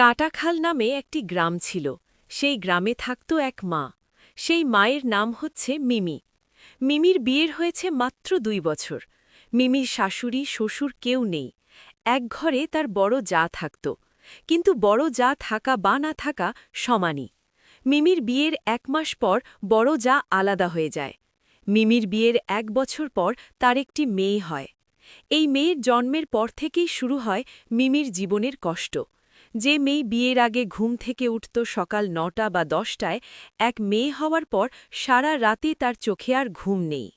কাটাখাল নামে একটি গ্রাম ছিল। সেই গ্রামে থাকত এক মা। সেই মায়ের নাম হচ্ছে মিমি। মিমির বিয়ের হয়েছে মাত্র ২ বছর। মিমির শাশুড়ি শ্বশুর কেউ নেই। এক ঘরে তার বড় জা থাকত। কিন্তু বড় জা থাকা বা না থাকা সমানই। মিমির বিয়ের ১ মাস পর বড় জা আলাদা হয়ে যায়। মিমির বিয়ের ১ বছর পর তার একটি মেয়ে হয়। এই মেয়ের জন্মের পর থেকেই শুরু হয় মিমির জীবনের কষ্ট। যে মেয়ে বিয়ের আগে ঘুম থেকে উঠত সকাল ৯টা বা ১০টায়, এক মেয়ে হওয়ার পর সারা রাতে তার চোখে আর ঘুম নেই।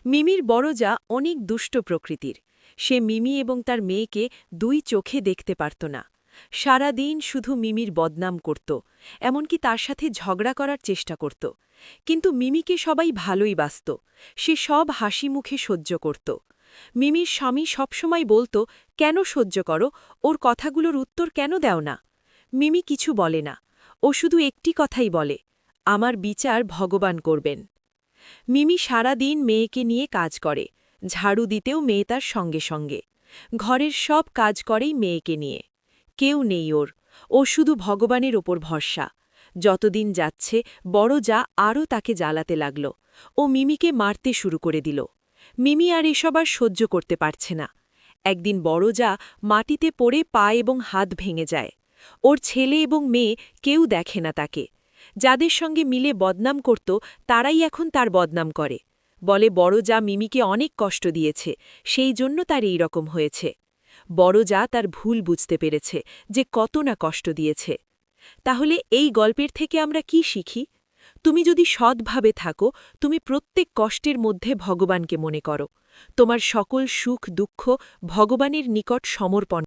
মিমির বড় জা অনেক দুষ্ট প্রকৃতির। সে মিমি এবং তার মেয়েকে ২ চোখে দেখতে পারত না। সারা দিন শুধু মিমির বদনাম করত, এমনকি তার সাথে ঝগড়া করার চেষ্টা করত। কিন্তু মিমিকে সবাই ভালোই বাসত। সে সব হাসি মুখে সহ্য করত। মিমির স্বামী সবসময় বলত, কেন সহ্য করো, ওর কথাগুলোর উত্তর কেন দেও না? মিমি কিছু বলে না। ও শুধু একটি কথাই বলে, আমার বিচার ভগবান করবেন। মিমি সারা দিন মেয়েকে নিয়ে কাজ করে। ঝাড়ু দিতেও মেয়ে তার সঙ্গে সঙ্গে। ঘরের সব কাজ করেই মেয়েকে নিয়ে। কেউ নেই ওর। ও শুধু ভগবানের ওপর ভরসা। যতদিন যাচ্ছে বড় জা আরও তাকে জ্বালাতে লাগল। ও মিমিকে মারতে শুরু করে দিল। মিমি আর এসব আর সহ্য করতে পারছে না। একদিন বড় জা মাটিতে পড়ে পা এবং হাত ভেঙে যায়। ওর ছেলে এবং মেয়ে কেউ দেখে না তাকে। যাদের সঙ্গে মিলে বদনাম করত তারাই এখন তার বদনাম করে। বলে বড় জা মিমিকে অনেক কষ্ট দিয়েছে, সেই জন্য তার এই রকম হয়েছে। বড় জা তার ভুল বুঝতে পেরেছে যে কত না কষ্ট দিয়েছে। তাহলে এই গল্পের থেকে আমরা কি শিখি? তুমি যদি সৎভাবে থাকো, তুমি প্রত্যেক কষ্টের মধ্যে ভগবানকে মনে করো। তোমার সকল সুখ দুঃখ ভগবানের নিকট সমর্পণ